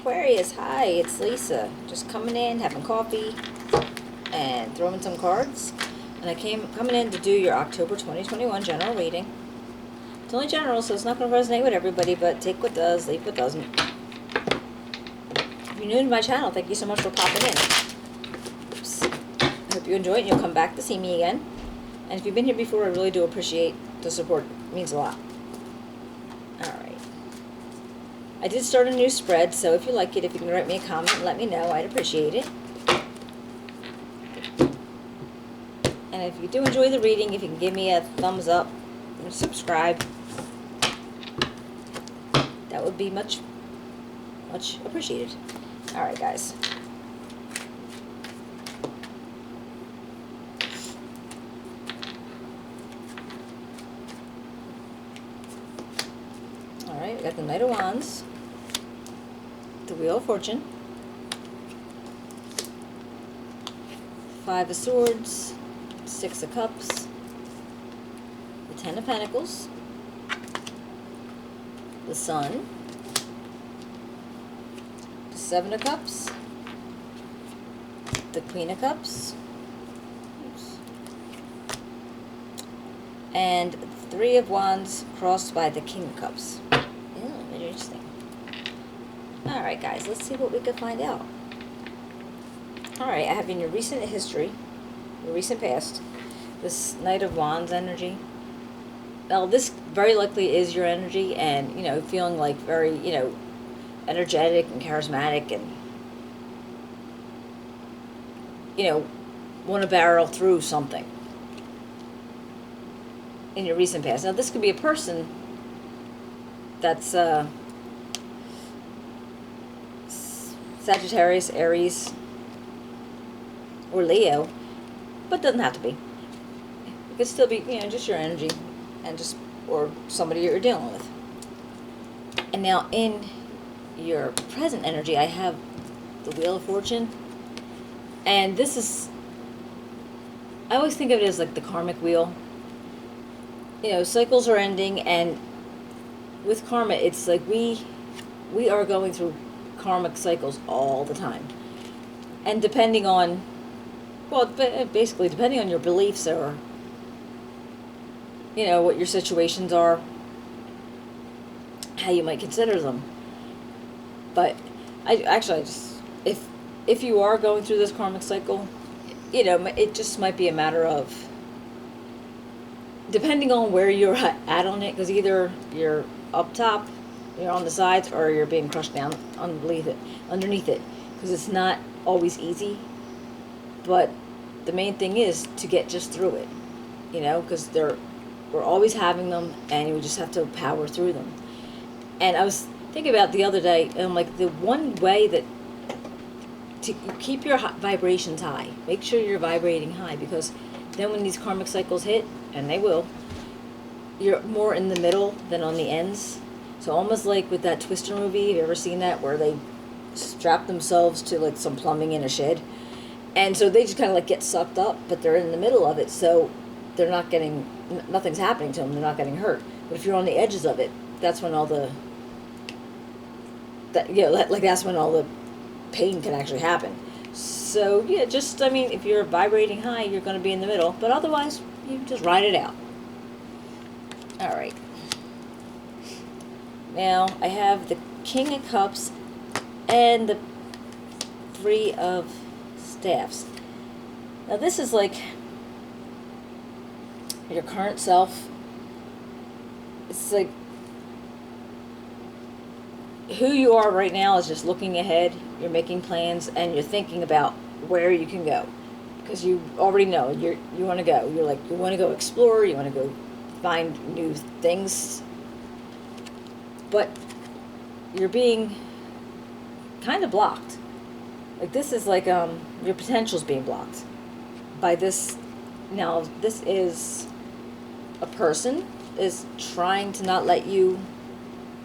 Aquarius, hi, it's Lisa. Just coming in, having coffee, and throwing some cards. And I coming in to do your October 2021 general reading. It's only general, so it's not going to resonate with everybody, but take what does, leave what doesn't. If you're new to my channel, thank you so much for popping in. Oops. I hope you enjoy it and you'll come back to see me again. And if you've been here before, I really do appreciate the support. It means a lot. Alright. I did start a new spread, so if you like it, if you can write me a comment and let me know, I'd appreciate it. And if you do enjoy the reading, if you can give me a thumbs up and subscribe, that would be much appreciated. Alright, guys. Alright, we got the Knight of Wands, the Wheel of Fortune, Five of Swords, Six of Cups, the Ten of Pentacles, the Sun, the Seven of Cups, the Queen of Cups, oops, and Three of Wands crossed by the King of Cups. Very interesting. Alright, guys, let's see what we can find out. Alright, I have in your recent history, your recent past, this Knight of Wands energy. Now, this very likely is your energy, and, you know, feeling like very, you know, energetic and charismatic and, you know, want to barrel through something in your recent past. Now, this could be a person that's Sagittarius, Aries, or Leo, but doesn't have to be. It could still be, you know, just your energy, and just, or somebody you're dealing with. And now in your present energy, I have the Wheel of Fortune, and this is, I always think of it as like the karmic wheel. You know, cycles are ending, and with karma, it's like we are going through karmic cycles all the time. And depending on, well, basically depending on your beliefs or, you know, what your situations are, how you might consider them. But I just, if you are going through this karmic cycle, you know, it just might be a matter of, depending on where you're at on it, because either you're up top, you're on the sides, or you're being crushed down underneath it, because it's not always easy. But the main thing is to get just through it, you know, because we're always having them, and you just have to power through them. And I was thinking about the other day, and I'm like, the one way that to keep your vibrations high, make sure you're vibrating high, because then when these karmic cycles hit, and they will, you're more in the middle than on the ends. So almost like with that Twister movie, have you ever seen that, where they strap themselves to like some plumbing in a shed, and so they just kind of like get sucked up, but they're in the middle of it, so they're not getting, nothing's happening to them, they're not getting hurt. But if you're on the edges of it, that's when all the, that, you know, like that's when all the pain can actually happen. So yeah, just, I mean, if you're vibrating high, you're going to be in the middle, but otherwise you just ride it out. Alright, now I have the King of Cups and the Three of Staffs. Now this is like your current self. It's like who you are right now is just looking ahead, you're making plans, and you're thinking about where you can go, because you already know you want to go. You're like, you want to go explore, you want to go find new things, but you're being kind of blocked. Like this is like your potential's being blocked by this. Now this is a person is trying to not let you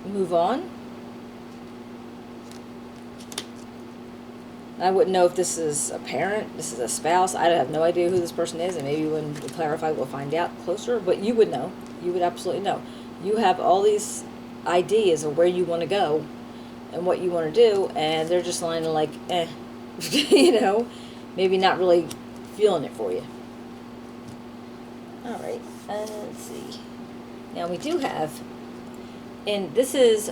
move on. I wouldn't know if this is a parent, this is a spouse. I have no idea who this person is, and maybe when we clarify, we'll find out closer. But you would know. You would absolutely know. You have all these ideas of where you want to go, and what you want to do, and they're just lying like, you know, maybe not really feeling it for you. All right, let's see. Now we do have, and this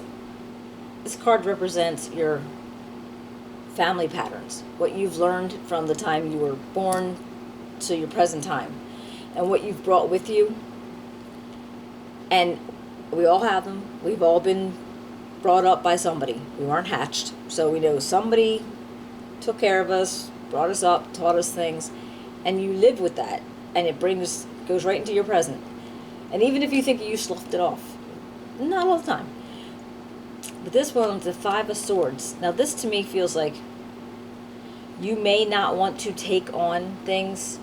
card represents your family patterns, what you've learned from the time you were born to your present time, and what you've brought with you. And we all have them. We've all been brought up by somebody. We weren't hatched, so we know somebody took care of us, brought us up, taught us things, and you live with that, and it goes right into your present. And even if you think you sloughed it off, not all the time. But this one, the Five of Swords. Now this to me feels like you may not want to take on things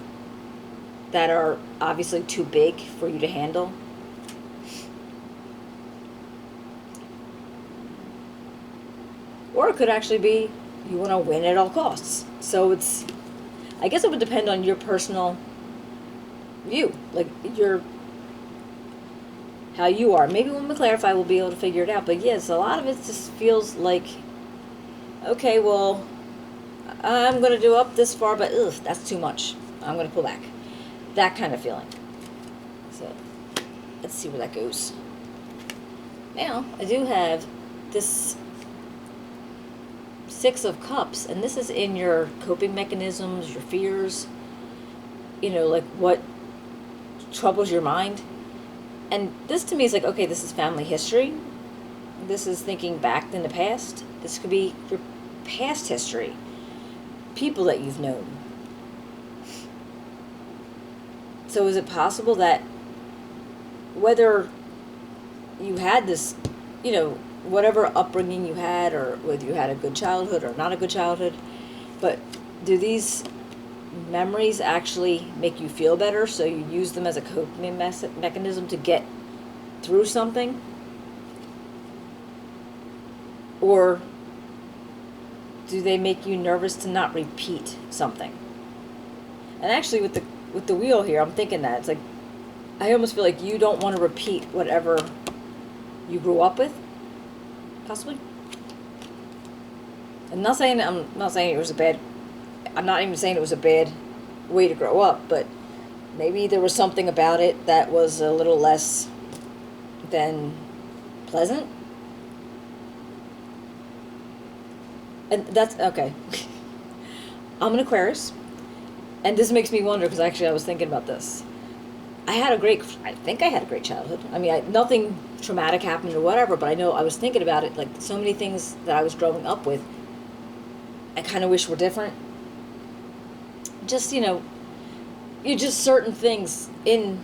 that are obviously too big for you to handle. Or it could actually be you want to win at all costs. So I guess it would depend on your personal view, like how you are. Maybe when we clarify, we'll be able to figure it out. But yes, a lot of it just feels like, okay, well, I'm going to do up this far, but ugh, that's too much. I'm going to pull back. That kind of feeling. So let's see where that goes. Now, I do have this Six of Cups, and this is in your coping mechanisms, your fears, you know, like what troubles your mind. And this to me is like, okay, this is family history. This is thinking back in the past. This could be your past history. People that you've known. So is it possible that whether you had this, you know, whatever upbringing you had, or whether you had a good childhood or not a good childhood, but do these memories actually make you feel better, so you use them as a coping mechanism to get through something? Or do they make you nervous to not repeat something? And actually with the wheel here, I'm thinking that it's like, I almost feel like you don't want to repeat whatever you grew up with, possibly. I'm not saying it was a bad, I'm not even saying it was a bad way to grow up, but maybe there was something about it that was a little less than pleasant. And that's okay. I'm an Aquarius, and this makes me wonder, because actually I was thinking about this. I think I had a great childhood. I mean, nothing traumatic happened or whatever, but I know I was thinking about it, like so many things that I was growing up with, I kind of wish were different. Just, you know, just certain things in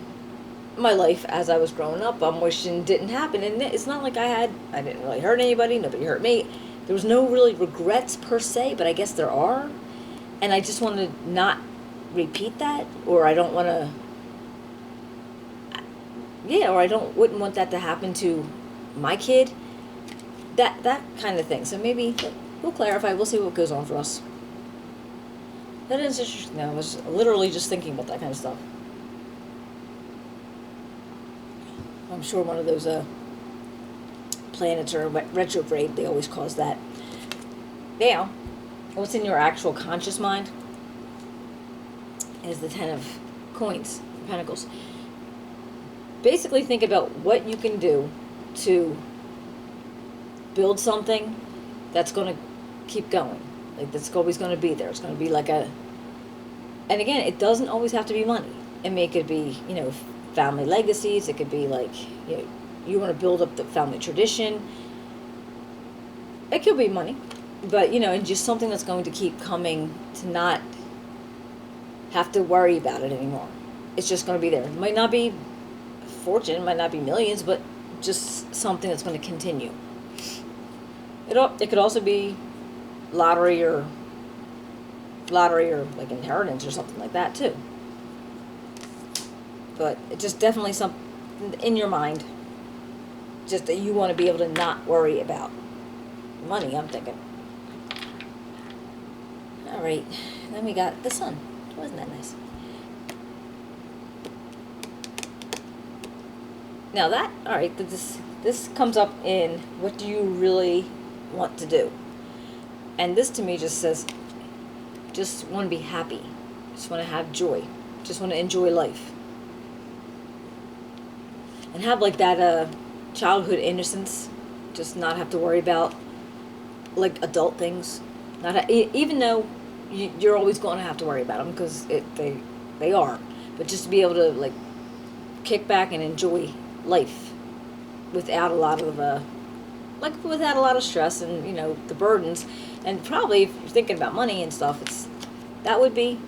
my life as I was growing up, I'm wishing didn't happen. And it's not like I didn't really hurt anybody, nobody hurt me. There was no really regrets per se, but I guess there are. And I just want to not repeat that, or I don't want to, or I wouldn't want that to happen to my kid. That kind of thing. So maybe we'll clarify. We'll see what goes on for us. That is interesting. I was literally just thinking about that kind of stuff. I'm sure one of those planets are retrograde. They always cause that. Now, what's in your actual conscious mind is the Ten of Coins, Pentacles. Basically think about what you can do to build something that's going to keep going. Like, that's always going to be there. It's going to be like and again, it doesn't always have to be money. It could be, you know, family legacies. It could be like, you know, you want to build up the family tradition. It could be money, but, you know, and just something that's going to keep coming, to not have to worry about it anymore. It's just going to be there. It might not be fortune, it might not be millions, but just something that's going to continue. It could also be lottery or like inheritance or something like that too. But it's just definitely something in your mind, just that you want to be able to not worry about money, I'm thinking. All right, then we got the sun. Wasn't that nice? Now all right, this comes up in, what do you really want to do. And this to me just says, just want to be happy. Just want to have joy. Just want to enjoy life. And have like that childhood innocence. Just not have to worry about like adult things. Not even though you're always going to have to worry about them because they are. But just to be able to like kick back and enjoy life without a lot of without a lot of stress and, you know, the burdens. And probably if you're thinking about money and stuff, that would be,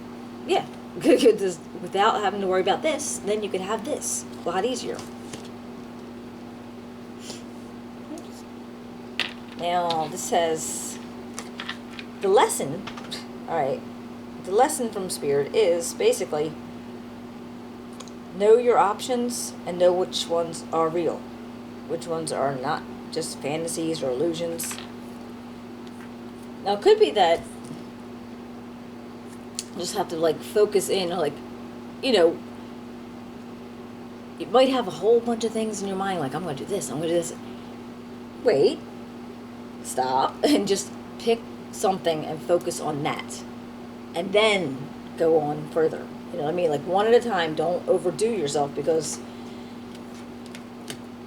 yeah, good. Just without having to worry about this, then you could have this a lot easier. Now this says the lesson. All right, the lesson from Spirit is basically know your options and know which ones are real, which ones are not just fantasies or illusions. Now it could be that you just have to like focus in, like, you know, you might have a whole bunch of things in your mind, like I'm going to do this, I'm going to do this. Wait, stop, and just pick something and focus on that, and then go on further. You know what I mean? Like one at a time. Don't overdo yourself, because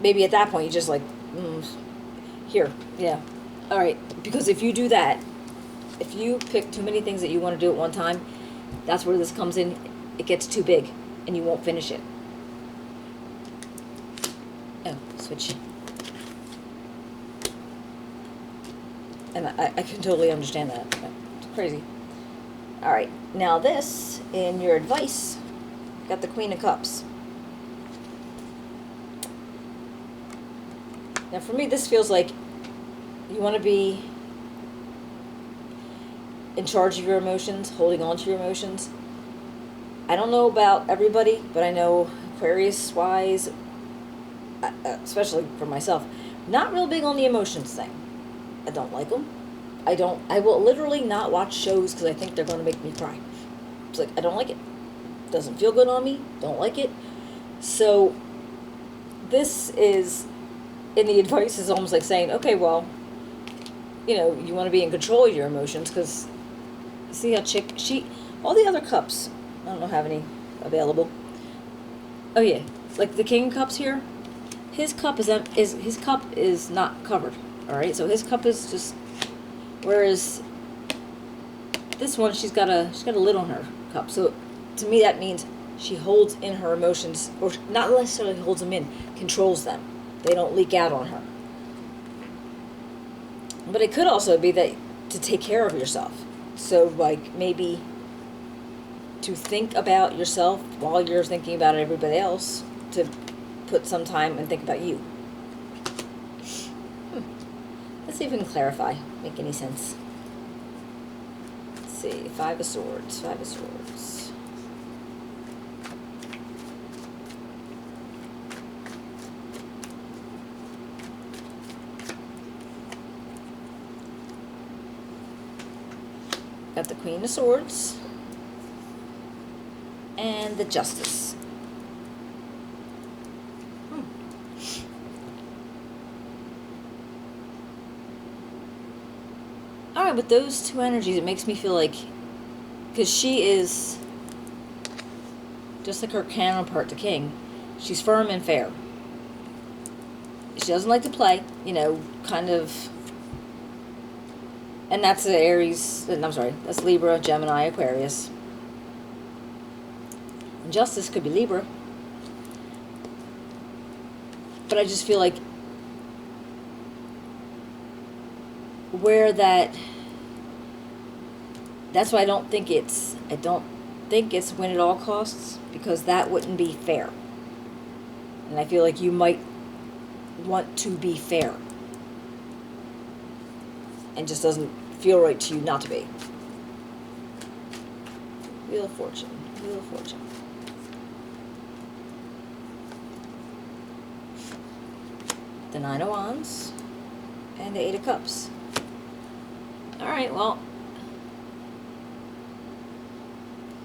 maybe at that point you just like, here, yeah, all right. Because if you do that, if you pick too many things that you want to do at one time, that's where this comes in. It gets too big, and you won't finish it. Oh, switch. And I can totally understand that. It's crazy. All right, now this, in your advice, got the Queen of Cups. Now for me, this feels like you want to be in charge of your emotions, holding on to your emotions. I don't know about everybody, but I know Aquarius-wise, especially for myself, not real big on the emotions thing. I don't like them. I will literally not watch shows because I think they're going to make me cry. It's like, I don't like it. Doesn't feel good on me. Don't like it. So this is, in the advice, is almost like saying, okay, well, you know, you want to be in control of your emotions, because see how all the other cups, I don't know, have any available. Oh yeah, like the King of Cups here, his cup is not covered. All right, so his cup is just, whereas this one, she's got a lid on her cup. So to me, that means she holds in her emotions, or not necessarily holds them in, controls them. They don't leak out on her. But it could also be that to take care of yourself. So like maybe to think about yourself while you're thinking about everybody else, to put some time and think about you. Let's see if we can clarify, make any sense. Let's see, Five of Swords. Got the Queen of Swords and the Justice. Alright, with those two energies, it makes me feel like, because she is, just like her counterpart, the King, she's firm and fair. She doesn't like to play, you know, kind of. And that's the Aries, I'm sorry, that's Libra, Gemini, Aquarius. And Justice could be Libra. But I just feel like where that's why I don't think it's win at all costs, because that wouldn't be fair. And I feel like you might want to be fair. And just doesn't feel right to you not to be. Wheel of Fortune. The Nine of Wands and the Eight of Cups. Alright, well,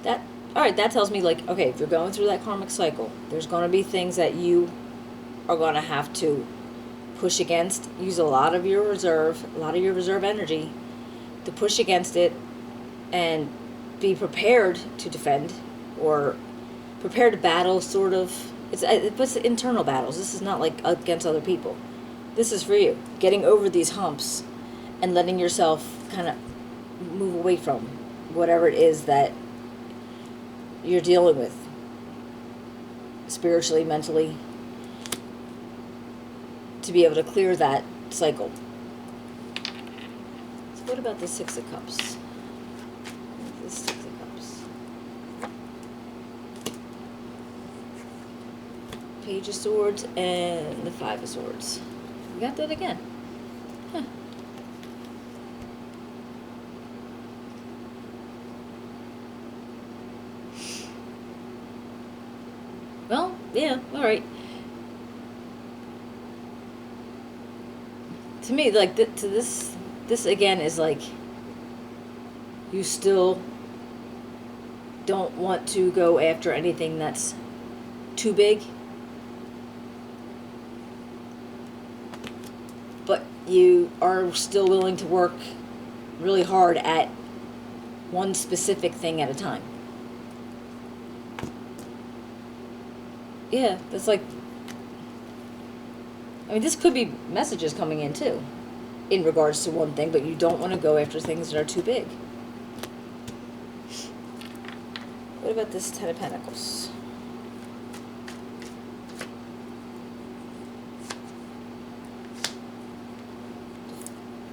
that tells me, like, okay, if you're going through that karmic cycle, there's going to be things that you are going to have to push against, use a lot of your reserve energy to push against it and be prepared to defend or prepare to battle, sort of. It's internal battles. This is not like against other people. This is for you. Getting over these humps and letting yourself kind of move away from whatever it is that you're dealing with. Spiritually, mentally. To be able to clear that cycle. So what about the Six of Cups? The Six of Cups. Page of Swords and the Five of Swords. We got that again. Huh. Well, yeah, alright. To me, like, this again is like, you still don't want to go after anything that's too big. But you are still willing to work really hard at one specific thing at a time. Yeah, that's like, I mean, this could be messages coming in too, in regards to one thing, but you don't want to go after things that are too big. What about this Ten of Pentacles?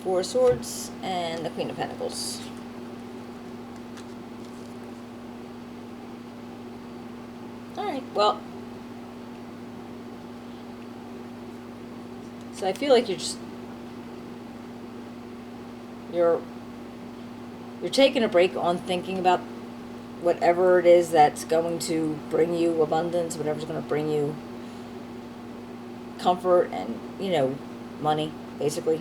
Four of Swords and the Queen of Pentacles. Alright, well, so I feel like you're taking a break on thinking about whatever it is that's going to bring you abundance, whatever's going to bring you comfort and, you know, money, basically.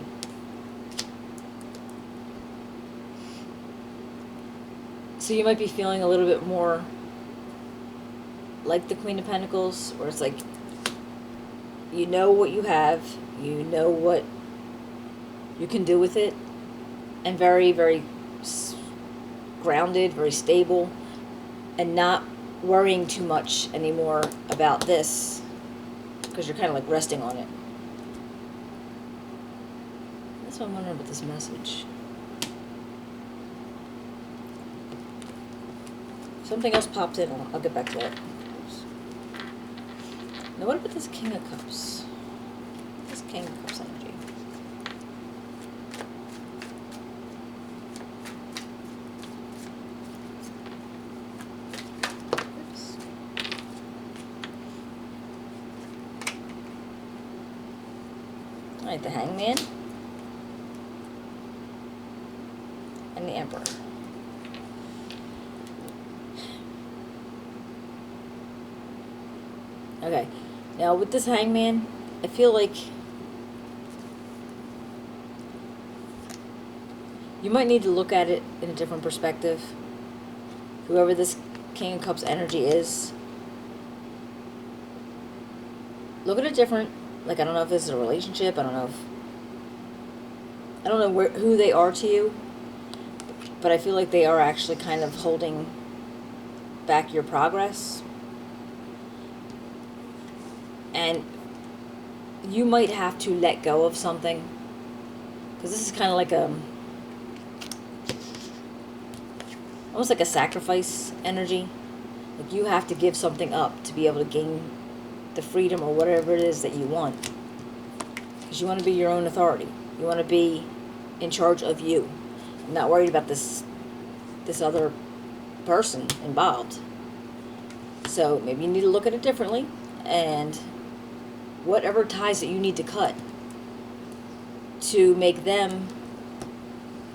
So you might be feeling a little bit more like the Queen of Pentacles, where it's like, you know what you have, you know what you can do with it, and very, very grounded, very stable, and not worrying too much anymore about this, because you're kind of like resting on it. That's what I'm wondering about this message. Something else popped in, I'll get back to that. Oops. Now what about this King of Cups? This King of Cups energy. Oops. Alright, the Hangman. And the Emperor. Okay, now with this Hangman, I feel like you might need to look at it in a different perspective. Whoever this King of Cups energy is, look at it different. Like, I don't know if this is a relationship, I don't know who they are to you, but I feel like they are actually kind of holding back your progress. And you might have to let go of something, because this is kind of like almost like a sacrifice energy. Like, you have to give something up to be able to gain the freedom or whatever it is that you want, because you want to be your own authority. You want to be in charge of you, and not worried about this other person involved. So maybe you need to look at it differently, and whatever ties that you need to cut to make them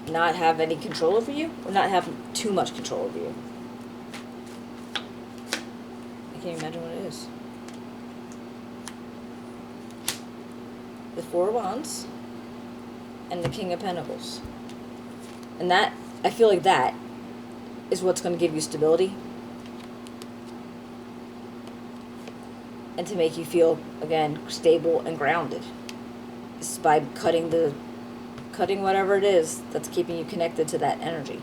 not have any control over you, or not have too much control over you. I can't imagine what it is. The Four of Wands and the King of Pentacles. And that, I feel like that is what's going to give you stability. And to make you feel, again, stable and grounded. is by cutting whatever it is that's keeping you connected to that energy.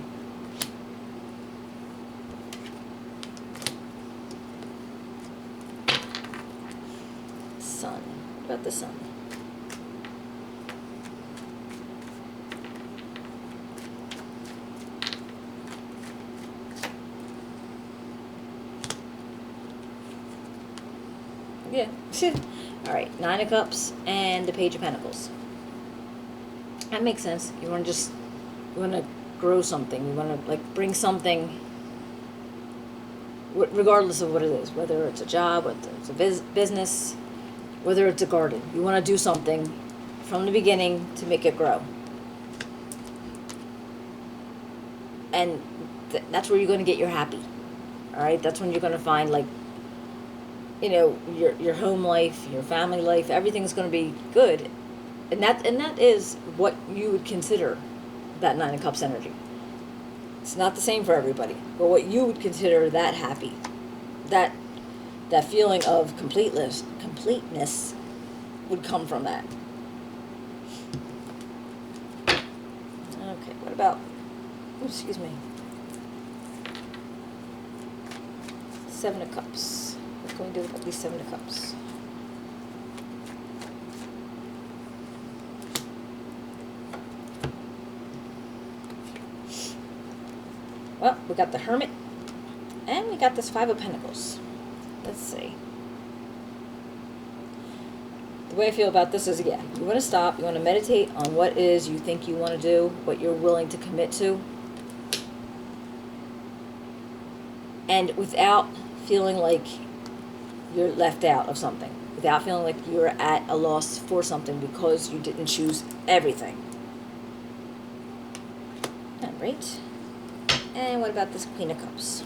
Sun. What about the sun? Yeah. All right, Nine of Cups and the Page of Pentacles. That makes sense. You want to grow something. You want to like bring something, regardless of what it is, whether it's a job, whether it's a business, whether it's a garden. You want to do something from the beginning to make it grow. And that's where you're going to get your happy. All right, that's when you're going to find, like, you know, your home life, your family life, everything's going to be good. And that is what you would consider that Nine of Cups energy. It's not the same for everybody, but what you would consider that happy, that feeling of completeness would come from that. Okay, what about, excuse me, Seven of Cups. What can we do about these Seven of Cups? Well, we got the Hermit, and we got this Five of Pentacles. Let's see. The way I feel about this is, yeah, you want to stop, you want to meditate on what it is you think you want to do, what you're willing to commit to, and without feeling like you're left out of something, without feeling like you're at a loss for something because you didn't choose everything. All right. And what about this Queen of Cups?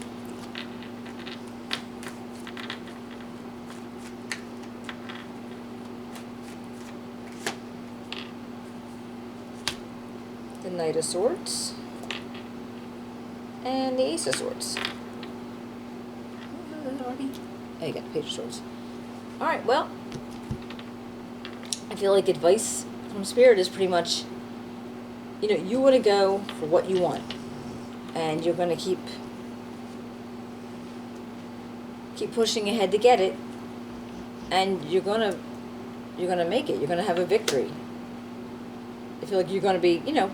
The Knight of Swords. And the Ace of Swords. Oh, you got the Page of Swords. Alright, well, I feel like advice from Spirit is pretty much, you know, you want to go for what you want. And you're going to keep pushing ahead to get it, and you're going to make it. You're going to have a victory. I feel like you're going to be, you know,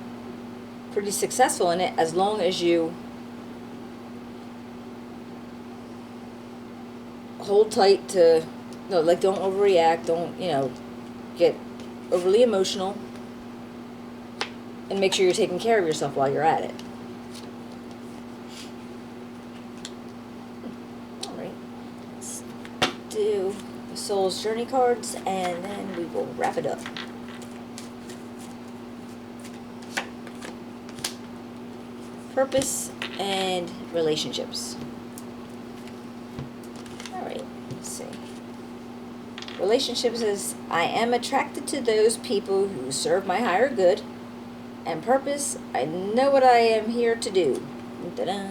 pretty successful in it, as long as you hold tight to, no, like, don't overreact, don't, you know, get overly emotional, and make sure you're taking care of yourself while you're at it. Do the Soul's Journey cards, and then we will wrap it up. Purpose and relationships. Alright, let's see. Relationships is, I am attracted to those people who serve my higher good. And purpose, I know what I am here to do. Ta-da.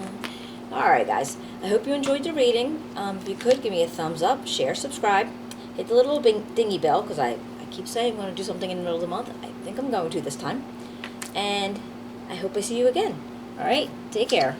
Alright, guys, I hope you enjoyed the reading. If you could, give me a thumbs up, share, subscribe, hit the little dingy bell, because I keep saying I'm going to do something in the middle of the month. I think I'm going to this time. And I hope I see you again. Alright, take care.